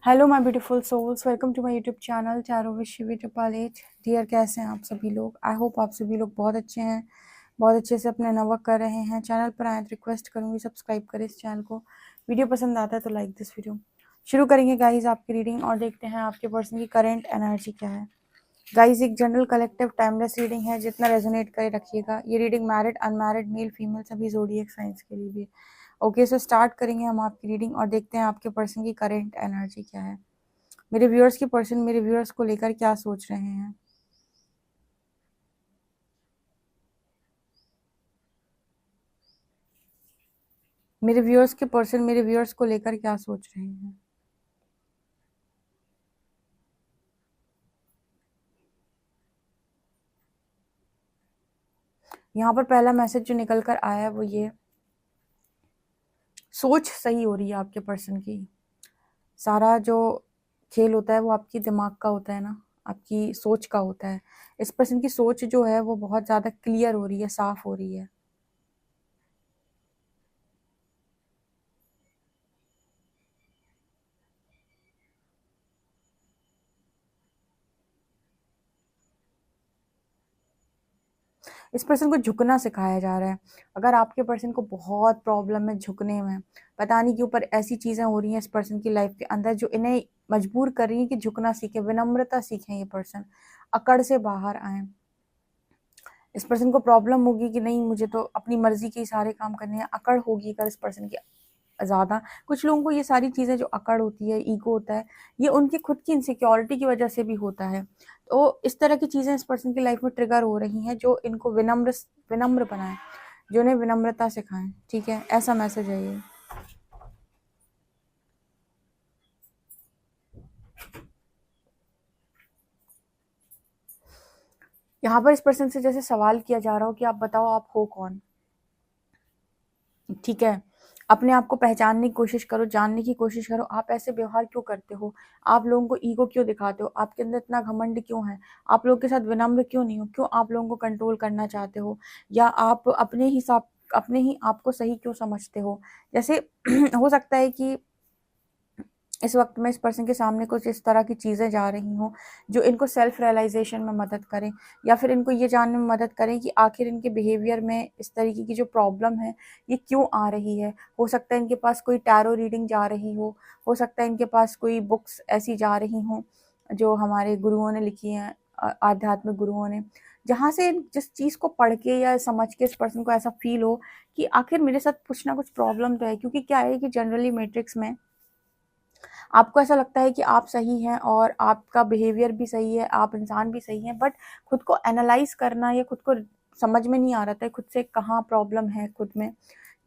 Hello my beautiful souls, welcome to my YouTube channel चारों with Shivi triple 8। Dear, कैसे हैं आप सभी लोग? आई होप आप सभी लोग बहुत अच्छे हैं, बहुत अच्छे से अपने नवर्क कर रहे हैं। चैनल पर आए तो रिक्वेस्ट करूंगी सब्सक्राइब करें इस चैनल को। वीडियो पसंद आता है तो लाइक दिस वीडियो। शुरू करेंगे गाइज आपकी रीडिंग और देखते हैं आपके पर्सन की करेंट एनर्जी क्या है। गाइज एक जनरल कलेक्टिव टाइमलेस रीडिंग है, जितना रेजोनेट करे रखिएगा। ये reading married unmarried male female सभी ज़ोडिएक साइंस के लिए भी। ओके, सो स्टार्ट करेंगे हम आपकी रीडिंग और देखते हैं आपके पर्सन की करेंट एनर्जी क्या है। मेरे व्यूअर्स की पर्सन मेरे व्यूअर्स को लेकर क्या सोच रहे हैं। मेरे व्यूअर्स के पर्सन मेरे व्यूअर्स को लेकर क्या सोच रहे हैं। यहाँ पर पहला मैसेज जो निकल कर आया है वो ये, सोच सही हो रही है आपके पर्सन की। सारा जो खेल होता है वो आपकी दिमाग का होता है ना, आपकी सोच का होता है। इस पर्सन की सोच जो है वो बहुत ज़्यादा क्लियर हो रही है, साफ हो रही है। इस पर्सन को झुकना सिखाया जा रहा है। अगर आपके पर्सन को बहुत प्रॉब्लम है झुकने में, पता नहीं क्यों पर ऐसी चीज़ें हो रही हैं इस पर्सन की लाइफ के अंदर जो इन्हें मजबूर कर रही है कि झुकना सीखे, विनम्रता सीखें। ये पर्सन अकड़ से बाहर आए। इस पर्सन को प्रॉब्लम होगी कि नहीं मुझे तो अपनी मर्जी के सारे काम करने हैं, अकड़ होगी अगर इस पर्सन की ज़्यादा। कुछ लोगों को ये सारी चीज़ें जो अकड़ होती है, ईगो होता है, ये उनकी खुद की इनसिक्योरिटी की वजह से भी होता है। तो इस तरह की चीज़ें इस पर्सन की लाइफ में ट्रिगर हो रही हैं जो इनको विनम्र विनम्र बनाए, जो उन्हें विनम्रता सिखाएं। ठीक है, ऐसा मैसेज है ये। यहाँ पर इस पर्सन से जैसे सवाल किया जा रहा हो कि आप बताओ आप हो कौन। ठीक है, अपने आप को पहचानने की कोशिश करो, जानने की कोशिश करो। आप ऐसे व्यवहार क्यों करते हो? आप लोगों को ईगो क्यों दिखाते हो? आपके अंदर इतना घमंड क्यों है? आप लोगों के साथ विनम्र क्यों नहीं हो? क्यों आप लोगों को कंट्रोल करना चाहते हो? या आप अपने ही आप को सही क्यों समझते हो? जैसे हो सकता है कि इस वक्त में इस पर्सन के सामने कुछ इस तरह की चीज़ें जा रही हों जो इनको सेल्फ रियलाइजेशन में मदद करें, या फिर इनको ये जानने में मदद करें कि आखिर इनके बिहेवियर में इस तरीके की जो प्रॉब्लम है ये क्यों आ रही है। हो सकता है इनके पास कोई टैरो रीडिंग जा रही हो सकता है इनके पास कोई बुक्स ऐसी जा रही हों जो हमारे गुरुओं ने लिखी हैं, आध्यात्मिक गुरुओं ने, जहाँ से जिस चीज़ को पढ़ के या समझ के इस पर्सन को ऐसा फील हो कि आखिर मेरे साथ कुछ ना कुछ प्रॉब्लम तो है। क्योंकि क्या है कि जनरली मैट्रिक्स में आपको ऐसा लगता है कि आप सही हैं और आपका बिहेवियर भी सही है, आप इंसान भी सही हैं, बट खुद को एनालाइज करना या खुद को समझ में नहीं आ रहा था खुद से कहाँ प्रॉब्लम है, खुद में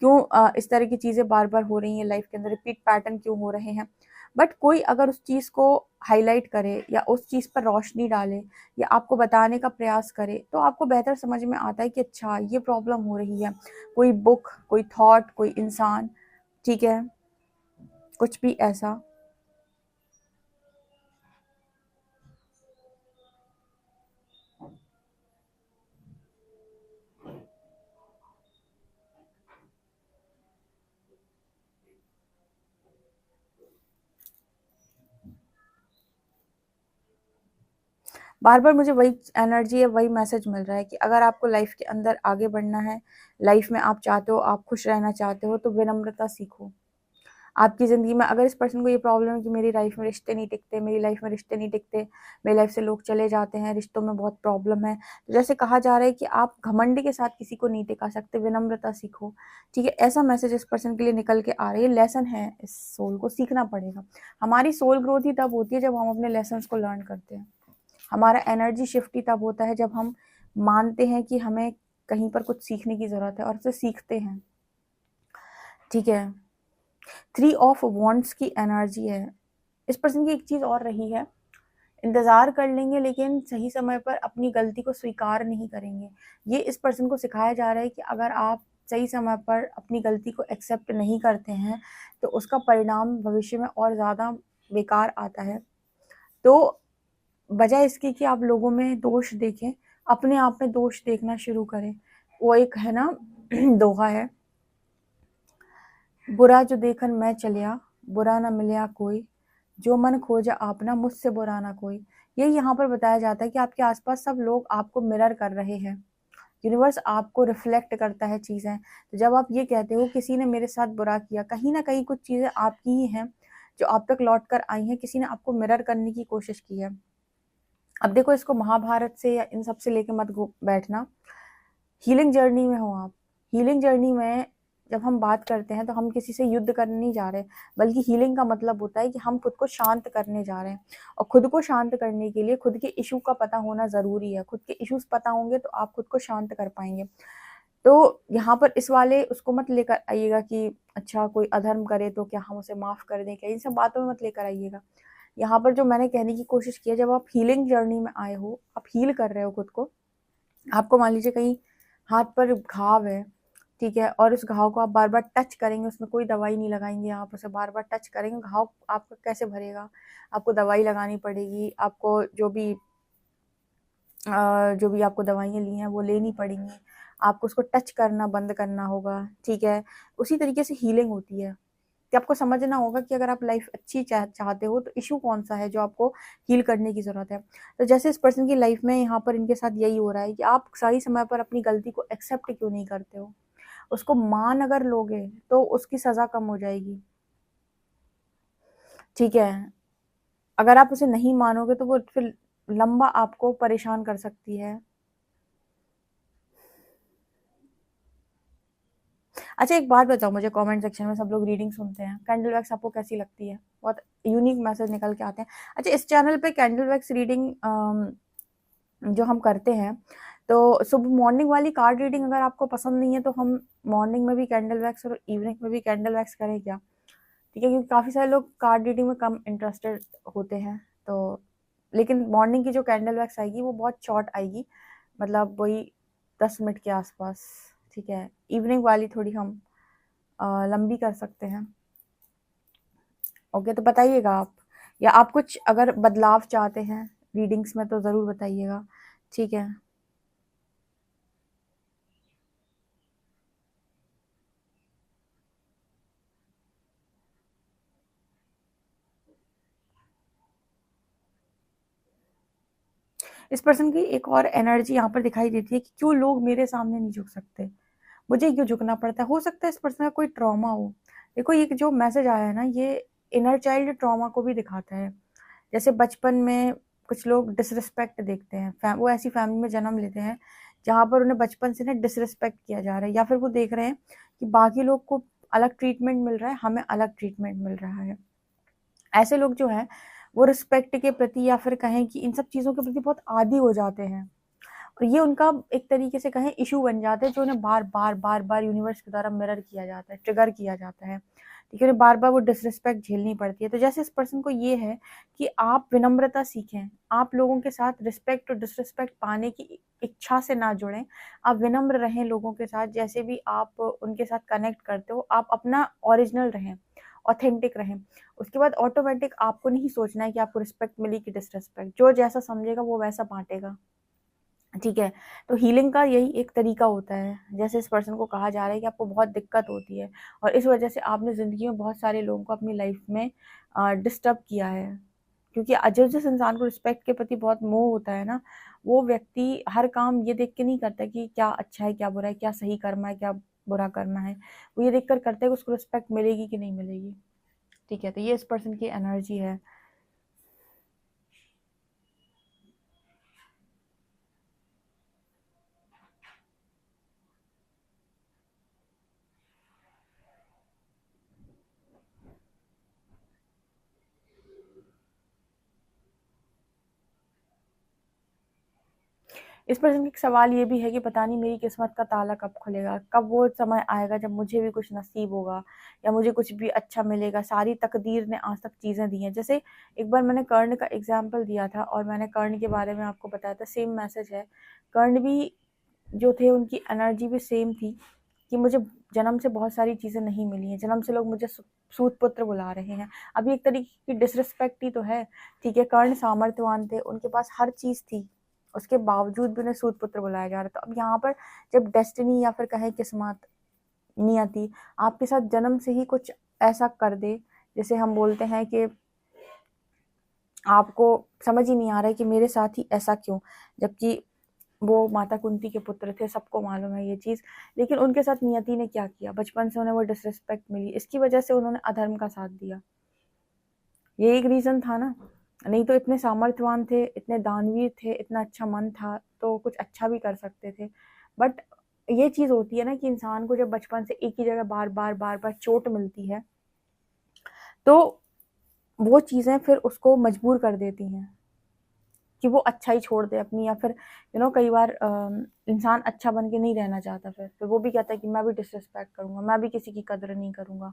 क्यों इस तरह की चीज़ें बार बार हो रही हैं लाइफ के अंदर, रिपीट पैटर्न क्यों हो रहे हैं। बट कोई अगर उस चीज़ को हाईलाइट करे या उस चीज़ पर रोशनी डाले या आपको बताने का प्रयास करे तो आपको बेहतर समझ में आता है कि अच्छा ये प्रॉब्लम हो रही है। कोई बुक, कोई थॉट, कोई इंसान, ठीक है, कुछ भी ऐसा। बार बार मुझे वही एनर्जी है, वही मैसेज मिल रहा है कि अगर आपको लाइफ के अंदर आगे बढ़ना है, लाइफ में आप चाहते हो, आप खुश रहना चाहते हो, तो विनम्रता सीखो। आपकी ज़िंदगी में अगर इस पर्सन को ये प्रॉब्लम है कि मेरी लाइफ में रिश्ते नहीं टिकते, मेरी लाइफ में रिश्ते नहीं टिकते, मेरी लाइफ से लोग चले जाते हैं, रिश्तों में बहुत प्रॉब्लम है, तो जैसे कहा जा रहा है कि आप घमंड के साथ किसी को नहीं टिका सकते, विनम्रता सीखो। ठीक है, ऐसा मैसेज इस पर्सन के लिए निकल के आ रही है। लेसन है, इस सोल को सीखना पड़ेगा। हमारी सोल ग्रोथ ही तब होती है जब हम अपने लेसन्स को लर्न करते हैं। हमारा एनर्जी शिफ्ट ही तब होता है जब हम मानते हैं कि हमें कहीं पर कुछ सीखने की ज़रूरत है और उसे सीखते हैं। ठीक है, 3 ऑफ वॉन्ड्स की एनर्जी है। इस पर्सन की एक चीज़ और रही है, इंतज़ार कर लेंगे लेकिन सही समय पर अपनी गलती को स्वीकार नहीं करेंगे। ये इस पर्सन को सिखाया जा रहा है कि अगर आप सही समय पर अपनी गलती को एक्सेप्ट नहीं करते हैं तो उसका परिणाम भविष्य में और ज़्यादा बेकार आता है। तो बजाय इसके कि आप लोगों में दोष देखें, अपने आप में दोष देखना शुरू करें। वो एक है ना दोहा है, बुरा जो देखन मैं चलिया, बुरा ना मिलया कोई, जो मन खोजा आपना, मुझसे बुरा ना कोई। यही यहाँ पर बताया जाता है कि आपके आसपास सब लोग आपको मिरर कर रहे हैं, यूनिवर्स आपको रिफ्लेक्ट करता है चीज़ें। तो जब आप ये कहते हो किसी ने मेरे साथ बुरा किया, कहीं ना कहीं कुछ चीज़ें आपकी ही हैं जो आप तक लौट कर आई हैं, किसी ने आपको मिरर करने की कोशिश की है। अब देखो, इसको महाभारत से या इन सब से लेके मत बैठना। हीलिंग जर्नी में हो आप। हीलिंग जर्नी में जब हम बात करते हैं तो हम किसी से युद्ध करने नहीं जा रहे, बल्कि हीलिंग का मतलब होता है कि हम खुद को शांत करने जा रहे हैं। और खुद को शांत करने के लिए खुद के इशू का पता होना ज़रूरी है। खुद के इश्यूज पता होंगे तो आप खुद को शांत कर पाएंगे। तो यहाँ पर इस वाले उसको मत लेकर आइएगा कि अच्छा कोई अधर्म करे तो क्या हम उसे माफ़ कर दें, क्या इन सब बातों में मत लेकर आइएगा। यहाँ पर जो मैंने कहने की कोशिश की है, जब आप हीलिंग जर्नी में आए हो, आप हील कर रहे हो खुद को, आपको मान लीजिए कहीं हाथ पर घाव है, ठीक है, और उस घाव को आप बार बार टच करेंगे, उसमें कोई दवाई नहीं लगाएंगे, आप उसे बार बार टच करेंगे, घाव आपका कैसे भरेगा? आपको दवाई लगानी पड़ेगी, आपको जो भी आपको दवाइयाँ ली हैं वो लेनी पड़ेंगी, आपको उसको टच करना बंद करना होगा, ठीक है। उसी तरीके से हीलिंग होती है कि आपको समझना होगा कि अगर आप लाइफ अच्छी चाहते हो तो इशू कौन सा है जो आपको हील करने की ज़रूरत है। तो जैसे इस पर्सन की लाइफ में यहाँ पर इनके साथ यही हो रहा है कि आप सही समय पर अपनी गलती को एक्सेप्ट क्यों नहीं करते हो? उसको मान अगर लोगे तो उसकी सज़ा कम हो जाएगी, ठीक है। अगर आप उसे नहीं मानोगे तो वो फिर लंबा आपको परेशान कर सकती है। अच्छा, एक बात बताओ मुझे, कमेंट सेक्शन में सब लोग रीडिंग सुनते हैं, कैंडल वैक्स आपको कैसी लगती है? बहुत यूनिक मैसेज निकल के आते हैं। अच्छा, इस चैनल पे कैंडल वैक्स रीडिंग जो हम करते हैं, तो सुबह मॉर्निंग वाली कार्ड रीडिंग अगर आपको पसंद नहीं है तो हम मॉर्निंग में भी कैंडल वैक्स और इवनिंग में भी कैंडल वैक्स करें क्या? ठीक है, क्योंकि काफ़ी सारे लोग कार्ड रीडिंग में कम इंटरेस्टेड होते हैं। तो लेकिन मॉर्निंग की जो कैंडल वैक्स आएगी वो बहुत शॉर्ट आएगी, मतलब वही 10 मिनट के आसपास, ठीक है। इवनिंग वाली थोड़ी हम लंबी कर सकते हैं। ओके, तो बताइएगा आप, या आप कुछ अगर बदलाव चाहते हैं रीडिंग्स में तो ज़रूर बताइएगा, ठीक है। इस पर्सन की एक और एनर्जी यहाँ पर दिखाई देती है कि क्यों लोग मेरे सामने नहीं झुक सकते, मुझे क्यों झुकना पड़ता है? हो सकता है इस पर्सन का कोई ट्रॉमा हो। देखो, ये जो मैसेज आया है ना, ये इनर चाइल्ड ट्रॉमा को भी दिखाता है। जैसे बचपन में कुछ लोग डिसरिस्पेक्ट देखते हैं, वो ऐसी फैमिली में जन्म लेते हैं जहाँ पर उन्हें बचपन से ना डिसरिस्पेक्ट किया जा रहा है, या फिर वो देख रहे हैं कि बाकी लोग को अलग ट्रीटमेंट मिल रहा है, हमें अलग ट्रीटमेंट मिल रहा है। ऐसे लोग जो हैं वो रिस्पेक्ट के प्रति या फिर कहें कि इन सब चीज़ों के प्रति बहुत आदी हो जाते हैं, और ये उनका एक तरीके से कहें इशू बन जाता है, जो उन्हें बार बार बार बार यूनिवर्स के द्वारा मिरर किया जाता है, ट्रिगर किया जाता है, ठीक है। उन्हें बार बार वो डिसरिस्पेक्ट झेलनी पड़ती है। तो जैसे इस पर्सन को ये है कि आप विनम्रता सीखें, आप लोगों के साथ रिस्पेक्ट और डिसरिस्पेक्ट पाने की इच्छा से ना जुड़ें, आप विनम्र रहें लोगों के साथ, जैसे भी आप उनके साथ कनेक्ट करते हो आप अपना ओरिजिनल रहें, ऑथेंटिक रहें। उसके बाद ऑटोमेटिक आपको नहीं सोचना है कि आपको रिस्पेक्ट मिली कि डिसरिस्पेक्ट, जो जैसा समझेगा वो वैसा बांटेगा, ठीक है। तो हीलिंग का यही एक तरीका होता है। जैसे इस पर्सन को कहा जा रहा है कि आपको बहुत दिक्कत होती है और इस वजह से आपने ज़िंदगी में बहुत सारे लोगों को अपनी लाइफ में डिस्टर्ब किया है, क्योंकि जिस इंसान को रिस्पेक्ट के प्रति बहुत मोह होता है ना, वो व्यक्ति हर काम ये देख के नहीं करता कि क्या अच्छा है क्या बुरा है, क्या सही कर्म है क्या बुरा कर्म है, वो ये देख कर करता है कि उसको रिस्पेक्ट मिलेगी कि नहीं मिलेगी, ठीक है। तो ये इस पर्सन की एनर्जी है। इस पर्सन का एक सवाल ये भी है कि पता नहीं मेरी किस्मत का ताला कब खुलेगा, कब वो समय आएगा जब मुझे भी कुछ नसीब होगा या मुझे कुछ भी अच्छा मिलेगा। सारी तकदीर ने आज तक चीज़ें दी हैं। जैसे एक बार मैंने कर्ण का एग्जाम्पल दिया था और मैंने कर्ण के बारे में आपको बताया था, सेम मैसेज है। कर्ण भी जो थे उनकी एनर्जी भी सेम थी कि मुझे जन्म से बहुत सारी चीज़ें नहीं मिली हैं, जन्म से लोग मुझे सूत पुत्र बुला रहे हैं। अभी एक तरीके की डिसरिस्पेक्ट ही तो है, ठीक है। कर्ण सामर्थ्यवान थे, उनके पास हर चीज़ थी, उसके बावजूद भी उन्हें सूत पुत्र बुलाया जा रहा था। अब यहाँ पर जब डेस्टिनी या फिर कहें किस्मत, नियति आपके साथ जन्म से ही कुछ ऐसा कर दे, जैसे हम बोलते हैं कि आपको समझ ही नहीं आ रहा है कि मेरे साथ ही ऐसा क्यों, जबकि वो माता कुंती के पुत्र थे, सबको मालूम है ये चीज़। लेकिन उनके साथ नियति ने क्या किया, बचपन से उन्हें वो डिसरिस्पेक्ट मिली, इसकी वजह से उन्होंने अधर्म का साथ दिया। ये एक रीज़न था ना, नहीं तो इतने सामर्थ्यवान थे, इतने दानवीर थे, इतना अच्छा मन था, तो कुछ अच्छा भी कर सकते थे। बट ये चीज़ होती है ना कि इंसान को जब बचपन से एक ही जगह बार-बार चोट मिलती है, तो वो चीज़ें फिर उसको मजबूर कर देती हैं कि वो अच्छा ही छोड़ दे अपनी, या फिर कई बार इंसान अच्छा बन के नहीं रहना चाहता, फिर वो भी कहता है कि मैं भी डिसरिस्पेक्ट करूँगा, मैं भी किसी की कदर नहीं करूँगा।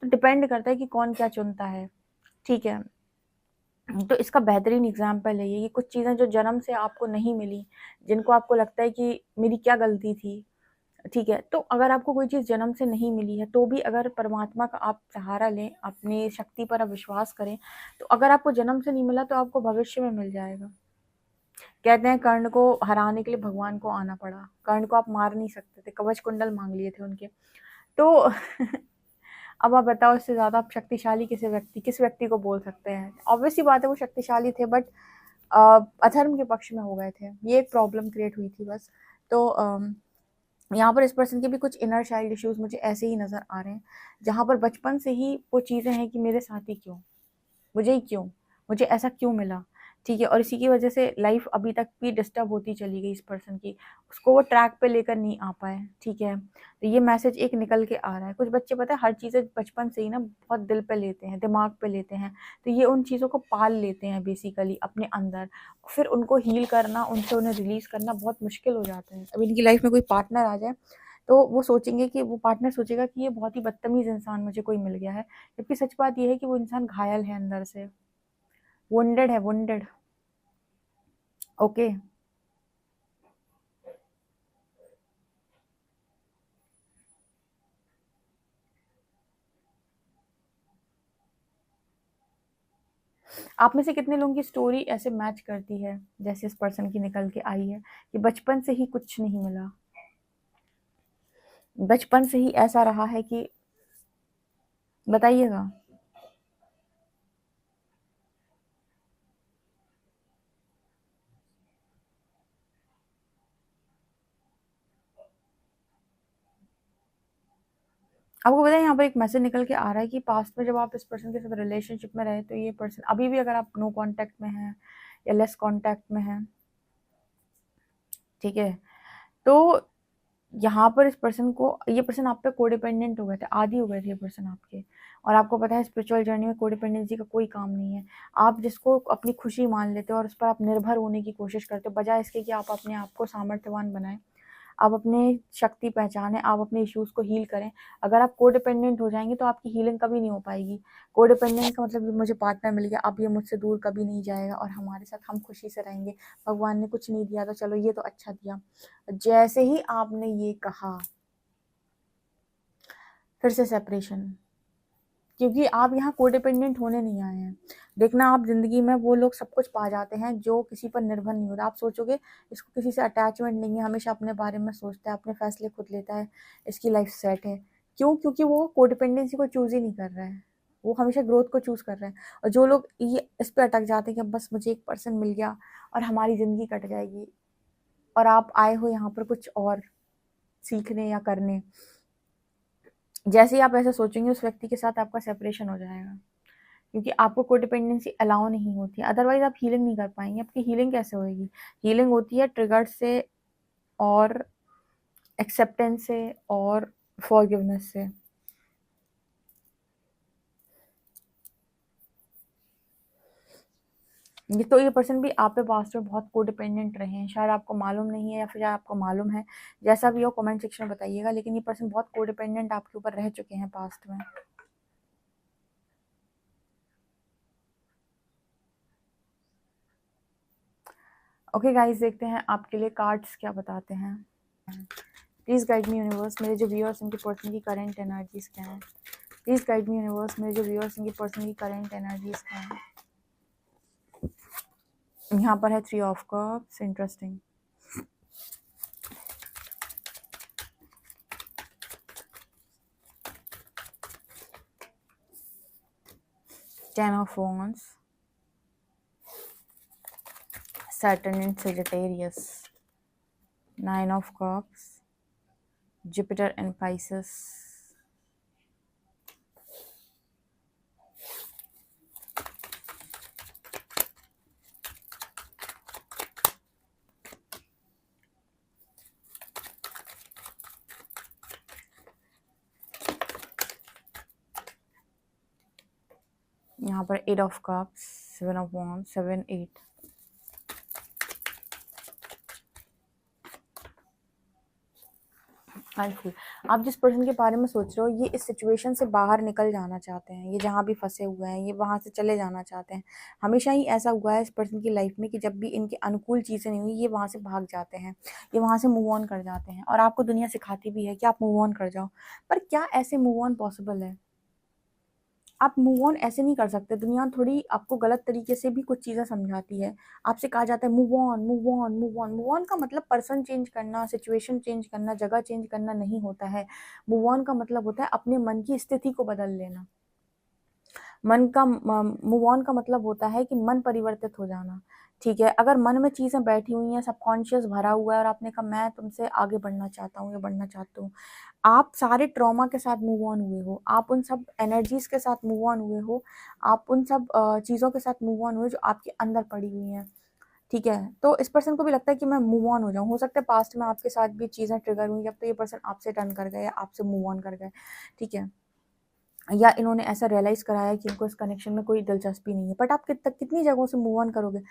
तो डिपेंड करता है कि कौन क्या चुनता है, ठीक है? तो इसका बेहतरीन एग्ज़ाम्पल है ये कि कुछ चीज़ें जो जन्म से आपको नहीं मिली, जिनको आपको लगता है कि मेरी क्या गलती थी, ठीक है? तो अगर आपको कोई चीज़ जन्म से नहीं मिली है, तो भी अगर परमात्मा का आप सहारा लें, अपनी शक्ति पर आप विश्वास करें, तो अगर आपको जन्म से नहीं मिला तो आपको भविष्य में मिल जाएगा। कहते हैं कर्ण को हराने के लिए भगवान को आना पड़ा, कर्ण को आप मार नहीं सकते थे, कवच कुंडल माँग लिए थे उनके। तो अब आप बताओ, इससे ज़्यादा आप शक्तिशाली किस व्यक्ति को बोल सकते हैं? ऑब्वियस सी बात है वो शक्तिशाली थे, बट अधर्म के पक्ष में हो गए थे। ये एक प्रॉब्लम क्रिएट हुई थी बस। तो यहाँ पर इस पर्सन के भी कुछ इनर चाइल्ड इश्यूज़ मुझे ऐसे ही नज़र आ रहे हैं, जहाँ पर बचपन से ही वो चीज़ें हैं कि मेरे साथ ही क्यों? मुझे ही क्यों? मुझे ऐसा क्यों मिला? ठीक है? और इसी की वजह से लाइफ़ अभी तक भी डिस्टर्ब होती चली गई इस पर्सन की। उसको वो ट्रैक पे लेकर नहीं आ पाए, ठीक है? तो ये मैसेज एक निकल के आ रहा है। कुछ बच्चे पता है हर चीज़ें बचपन से ही ना बहुत दिल पे लेते हैं, दिमाग पे लेते हैं। तो ये उन चीज़ों को पाल लेते हैं बेसिकली अपने अंदर। फिर उनको हील करना, उनसे उन्हें रिलीज़ करना बहुत मुश्किल हो जाता है। अब इनकी लाइफ़ में कोई पार्टनर आ जाए, तो वो सोचेंगे कि वो पार्टनर सोचेगा कि ये बहुत ही बदतमीज़ इंसान मुझे कोई मिल गया है। जबकि सच बात ये है कि वो इंसान घायल है अंदर से। वुंडेड है, वुंडेड। ओके। आप में से कितने लोगों की स्टोरी ऐसे मैच करती है जैसे इस पर्सन की निकल के आई है कि बचपन से ही कुछ नहीं मिला, बचपन से ही ऐसा रहा है कि बताइएगा। आपको पता है यहाँ पर एक मैसेज निकल के आ रहा है कि पास्ट में जब आप इस पर्सन के साथ रिलेशनशिप में रहे, तो ये पर्सन अभी भी अगर आप नो कांटेक्ट में हैं या लेस कांटेक्ट में हैं, ठीक है, तो यहाँ पर इस पर्सन को, ये पर्सन आप पे कोडिपेंडेंट हो गए थे, आदी हो गए थे ये पर्सन आपके। और आपको पता है स्पिरिचुअल जर्नी में कोडिपेंडेंसी का कोई काम नहीं है। आप जिसको अपनी खुशी मान लेते हो और उस पर आप निर्भर होने की कोशिश करते हो, बजाय इसके कि आप अपने आप को सामर्थ्यवान बनाएं, आप अपनी शक्ति पहचानें, आप अपने इश्यूज़ को हील करें। अगर आप कोडिपेंडेंट हो जाएंगे तो आपकी हीलिंग कभी नहीं हो पाएगी। कोडिपेंडेंट का मतलब मुझे पार्टनर मिल गया, अब ये मुझसे दूर कभी नहीं जाएगा और हमारे साथ हम खुशी से रहेंगे, भगवान ने कुछ नहीं दिया तो चलो ये तो अच्छा दिया। जैसे ही आपने ये कहा, फिर से सेपरेशन, क्योंकि आप यहाँ कोडिपेंडेंट होने नहीं आए हैं। देखना, आप ज़िंदगी में वो लोग सब कुछ पा जाते हैं जो किसी पर निर्भर नहीं होता। आप सोचोगे इसको किसी से अटैचमेंट नहीं है, हमेशा अपने बारे में सोचता है, अपने फैसले खुद लेता है, इसकी लाइफ सेट है। क्यों? क्योंकि वो कोडिपेंडेंसी को चूज़ ही नहीं कर रहा है, वो हमेशा ग्रोथ को चूज़ कर रहा है। और जो लोग ये इस पे अटक जाते हैं कि अब बस मुझे एक पर्सन मिल गया और हमारी ज़िंदगी कट जाएगी, और आप आए हो यहाँ पर कुछ और सीखने या करने, जैसे ही आप ऐसा सोचेंगे उस व्यक्ति के साथ आपका सेपरेशन हो जाएगा, क्योंकि आपको कोडिपेंडेंसी अलाउ नहीं होती है। अदरवाइज आप हीलिंग नहीं कर पाएंगे। आपकी हीलिंग कैसे होएगी? हीलिंग होती है ट्रिगर से, और एक्सेप्टेंस से, और फॉरगिवनेस से। ये तो ये पर्सन भी आप पे पास्ट में बहुत कोडिपेंडेंट रहे हैं, शायद आपको मालूम नहीं है या फिर आपको मालूम है, जैसा भी हो कमेंट सेक्शन में बताइएगा। लेकिन ये पर्सन बहुत कोडिपेंडेंट आपके ऊपर रह चुके हैं पास्ट में। ओके गाइस, देखते हैं आपके लिए कार्ड्स क्या बताते हैं। प्लीज़ गाइड मी यूनिवर्स, मेरे जो व्यूअर्स उनकी पर्सन की करेंट एनर्जीज क्या है। प्लीज़ गाइड मी यूनिवर्स, मेरे जो व्यूअर्स उनकी पर्सन की करेंट एनर्जीज क्या है। यहाँ पर है 3 of cups, interesting. 10 of wands, Saturn in Sagittarius, 9 of Cups, Jupiter in Pisces. यहाँ पर 8 of Cups, 7 of Wands, 7, 8. Helpful. आप जिस पर्सन के बारे में सोच रहे हो ये इस सिचुएशन से बाहर निकल जाना चाहते हैं, ये जहाँ भी फंसे हुए हैं ये वहाँ से चले जाना चाहते हैं। हमेशा ही ऐसा हुआ है इस पर्सन की लाइफ में कि जब भी इनके अनुकूल चीज़ें नहीं हुई ये वहाँ से भाग जाते हैं, ये वहाँ से मूव ऑन कर जाते हैं। और आपको दुनिया सिखाती भी है कि आप मूव ऑन कर जाओ, पर क्या ऐसे मूव ऑन पॉसिबल है? आप मूव ऑन ऐसे नहीं कर सकते। दुनिया थोड़ी आपको गलत तरीके से भी कुछ चीज़ें समझाती है। आपसे कहा जाता है move on, move on, move on. Move on का मतलब पर्सन चेंज करना, सिचुएशन चेंज करना, जगह चेंज करना नहीं होता है। मूव ऑन का मतलब होता है अपने मन की स्थिति को बदल लेना। मूव ऑन का मतलब होता है कि मन परिवर्तित हो जाना। ठीक है, अगर मन में चीज़ें बैठी हुई हैं, सबकॉन्शियस भरा हुआ है और आपने कहा मैं तुमसे आगे बढ़ना चाहता हूँ या बढ़ना चाहती हूँ, आप सारे ट्रॉमा के साथ मूव ऑन हुए हो, आप उन सब एनर्जीज के साथ मूव ऑन हुए हो, आप उन सब चीज़ों के साथ मूव ऑन हुए जो आपके अंदर पड़ी हुई हैं। ठीक है, तो इस पर्सन को भी लगता है कि मैं मूव ऑन हो जाऊँ। हो सकता है पास्ट में आपके साथ भी चीज़ें ट्रिगर हुई, जब तो ये पर्सन आपसे टर्न कर गए या आपसे मूव ऑन कर गए। ठीक है, या इन्होंने ऐसा रियलाइज़ कराया कि इनको इस कनेक्शन में कोई दिलचस्पी नहीं है। बट आप कितनी जगहों से मूव ऑन करोगे?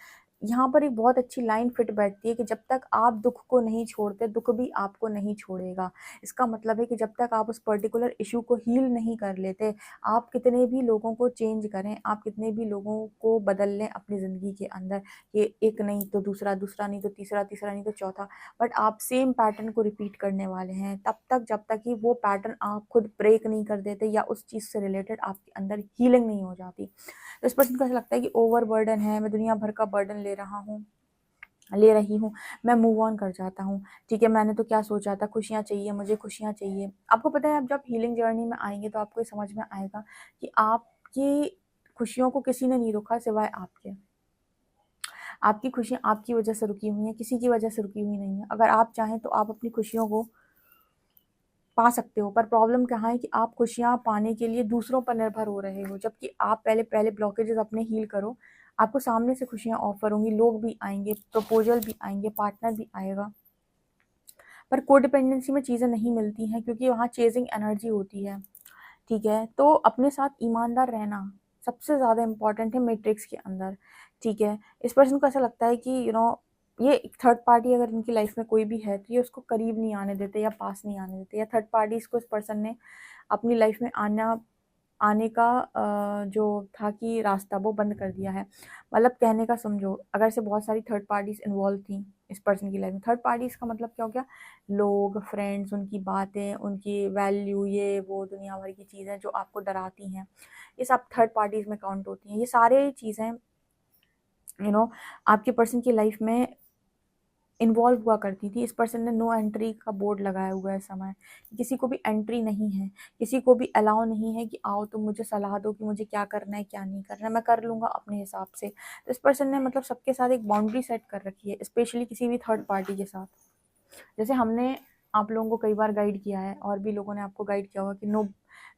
यहाँ पर एक बहुत अच्छी लाइन फिट बैठती है कि जब तक आप दुख को नहीं छोड़ते, दुख भी आपको नहीं छोड़ेगा। इसका मतलब है कि जब तक आप उस पर्टिकुलर इशू को हील नहीं कर लेते, आप कितने भी लोगों को चेंज करें, आप कितने भी लोगों को बदल लें अपनी ज़िंदगी के अंदर, ये एक नहीं तो दूसरा, दूसरा नहीं तो तीसरा, तीसरा नहीं तो चौथा, बट आप सेम पैटर्न को रिपीट करने वाले हैं तब तक जब तक कि वो पैटर्न आप खुद ब्रेक नहीं कर देते या उस चीज़ से रिलेटेड आपके अंदर हीलिंग नहीं हो जाती। तो इस पर्सन को ऐसा लगता है कि ओवर बर्डन है, मैं दुनिया भर का बर्डन ले रही हूँ, मैं मूव ऑन कर जाता हूँ। ठीक है, मैंने तो क्या सोचा था, खुशियाँ चाहिए, मुझे खुशियाँ चाहिए। आपको पता है, अब जब हीलिंग जर्नी में आएंगे तो आपको ये समझ में आएगा कि आपकी खुशियों को किसी ने नहीं रोका सिवाय आपके। आपकी खुशियाँ आपकी वजह से रुकी हुई हैं, किसी की वजह से रुकी हुई नहीं है। अगर आप चाहें तो आप अपनी खुशियों को पा सकते हो, पर प्रॉब्लम कहाँ है कि आप खुशियाँ पाने के लिए दूसरों पर निर्भर हो रहे हो, जबकि आप पहले पहले ब्लॉकेजेस अपने हील करो। आपको सामने से खुशियाँ ऑफर होंगी, लोग भी आएंगे, प्रपोजल भी आएंगे, पार्टनर भी आएगा, पर कोडिपेंडेंसी में चीज़ें नहीं मिलती हैं क्योंकि वहाँ चेजिंग एनर्जी होती है। ठीक है, तो अपने साथ ईमानदार रहना सबसे ज़्यादा इम्पॉर्टेंट है मैट्रिक्स के अंदर। ठीक है, इस पर्सन को ऐसा लगता है कि ये थर्ड पार्टी अगर इनकी लाइफ में कोई भी है तो ये उसको करीब नहीं आने देते या पास नहीं आने देते, या थर्ड पार्टीज को इस पर्सन ने अपनी लाइफ में आने का जो था कि रास्ता वो बंद कर दिया है। मतलब कहने का समझो, अगर से बहुत सारी थर्ड पार्टीज इन्वॉल्व थी इस पर्सन की लाइफ में। थर्ड पार्टीज का मतलब क्या हो गया? लोग, फ्रेंड्स, उनकी बातें, उनकी वैल्यू, ये वो दुनिया भर की चीज़ें जो आपको डराती हैं, ये सब थर्ड पार्टीज में काउंट होती हैं। ये सारे चीज़ें आपके पर्सन की लाइफ में इन्वॉल्व हुआ करती थी। इस पर्सन ने नो एंट्री का बोर्ड लगाया हुआ है समय, किसी को भी एंट्री नहीं है, किसी को भी अलाउ नहीं है कि आओ तुम मुझे सलाह दो कि मुझे क्या करना है क्या नहीं करना है, मैं कर लूँगा अपने हिसाब से। तो इस पर्सन ने मतलब सबके साथ एक बाउंड्री सेट कर रखी है, स्पेशली किसी भी थर्ड पार्टी के साथ। जैसे हमने आप लोगों को कई बार गाइड किया है और भी लोगों ने आपको गाइड किया होगा कि नो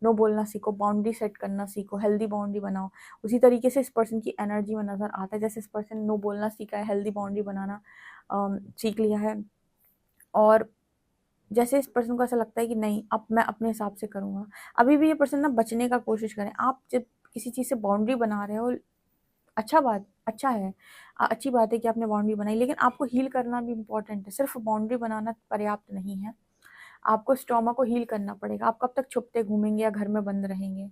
नो बोलना सीखो, बाउंड्री सेट करना सीखो, हेल्दी बाउंड्री बनाओ। उसी तरीके से इस पर्सन की एनर्जी में नज़र आता है, जैसे इस पर्सन नो बोलना सीखा है, हेल्दी बाउंड्री बनाना सीख लिया है, और जैसे इस पर्सन को ऐसा लगता है कि नहीं अब मैं अपने हिसाब से करूँगा। अभी भी ये पर्सन ना बचने का कोशिश करें। आप जब किसी चीज़ से बाउंड्री बना रहे हो, अच्छा है, अच्छी बात है कि आपने बाउंड्री बनाई, लेकिन आपको हील करना भी इम्पोर्टेंट है। सिर्फ बाउंड्री बनाना पर्याप्त नहीं है, आपको इस ट्रॉमा को हील करना पड़ेगा। आप कब तक छुपते घूमेंगे या घर में बंद रहेंगे?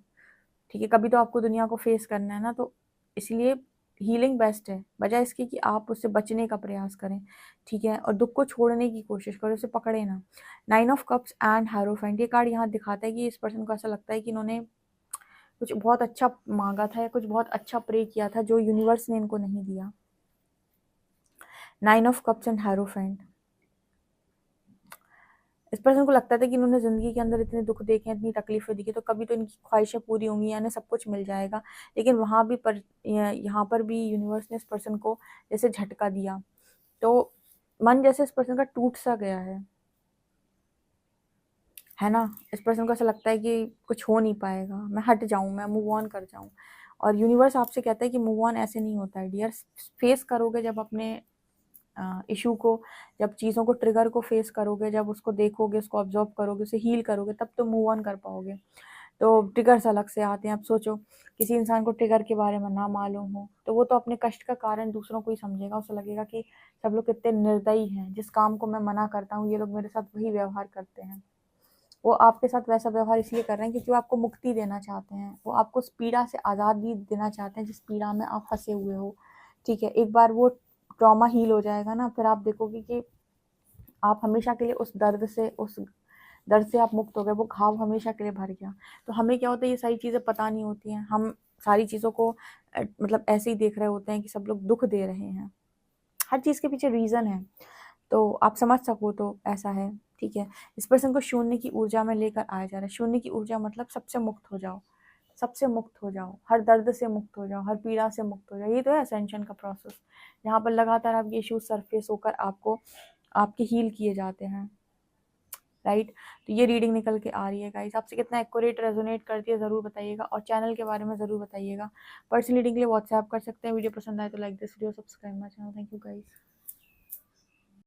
ठीक है, कभी तो आपको दुनिया को फेस करना है ना, तो इसलिए हीलिंग बेस्ट है, बजाय इसके कि आप उससे बचने का प्रयास करें। ठीक है, और दुख को छोड़ने की कोशिश करो, उसे पकड़े ना। 9 ऑफ कप्स एंड हायरोफेंट, ये कार्ड यहाँ दिखाता है कि इस पर्सन को ऐसा लगता है कि इन्होंने कुछ बहुत अच्छा मांगा था या कुछ बहुत अच्छा प्रे किया था जो यूनिवर्स ने इनको नहीं दिया। 9 ऑफ कप्स एंड हायरोफेंट, इस पर्सन को लगता था कि इन्होंने ज़िंदगी के अंदर इतने दुख देखे हैं, इतनी तकलीफ़ें देखी, तो कभी तो इनकी ख्वाहिशें पूरी होंगी, यानी सब कुछ मिल जाएगा। लेकिन वहाँ भी यहाँ पर भी यूनिवर्स ने इस पर्सन को जैसे झटका दिया, तो मन जैसे इस पर्सन का टूट सा गया है ना? इस पर्सन को ऐसा लगता है कि कुछ हो नहीं पाएगा, मैं हट जाऊँ, मैं मूव ऑन कर जाऊँ। और यूनिवर्स आपसे कहता है कि मूव ऑन ऐसे नहीं होता है डियर। फेस करोगे जब अपने इशू को, जब चीज़ों को, ट्रिगर को फेस करोगे, जब उसको देखोगे, उसको ऑब्जर्व करोगे, उसे हील करोगे, तब तो मूव ऑन कर पाओगे। तो ट्रिगर्स अलग से आते हैं। अब सोचो किसी इंसान को ट्रिगर के बारे में ना मालूम हो, तो वो तो अपने कष्ट का कारण दूसरों को ही समझेगा। उसे लगेगा कि सब लोग कितने निर्दयी हैं, जिस काम को मैं मना करता हूँ ये लोग मेरे साथ वही व्यवहार करते हैं। वो आपके साथ वैसा व्यवहार इसलिए कर रहे हैं क्योंकि वो आपको मुक्ति देना चाहते हैं, वो आपको उस पीड़ा से आज़ादी देना चाहते हैं जिस पीड़ा में आप फंसे हुए हो। ठीक है, एक बार वो ट्रॉमा हील हो जाएगा ना, फिर आप देखोगे कि आप हमेशा के लिए उस दर्द से आप मुक्त हो गए, वो घाव हमेशा के लिए भर गया। तो हमें क्या होता है, ये सारी चीज़ें पता नहीं होती हैं, हम सारी चीज़ों को मतलब ऐसे ही देख रहे होते हैं कि सब लोग दुख दे रहे हैं। हर चीज़ के पीछे रीज़न है, तो आप समझ सको तो ऐसा है। ठीक है, इस पर्सन को शून्य की ऊर्जा में लेकर आया जा रहा है। शून्य की ऊर्जा मतलब सबसे मुक्त हो जाओ, सबसे मुक्त हो जाओ, हर दर्द से मुक्त हो जाओ, हर पीड़ा से मुक्त हो जाओ। ये तो है असेंशन का प्रोसेस, जहाँ पर लगातार आपके इश्यूज सरफेस होकर आपके हील किए जाते हैं, राइट। तो ये रीडिंग निकल के आ रही है गाइस। आपसे कितना एक्यूरेट रेजोनेट करती है ज़रूर बताइएगा, और चैनल के बारे में ज़रूर बताइएगा। पर्सनल रीडिंग के लिए व्हाट्सएप कर सकते हैं। वीडियो पसंद आए तो like this video, subscribe my channel. Thank you guys.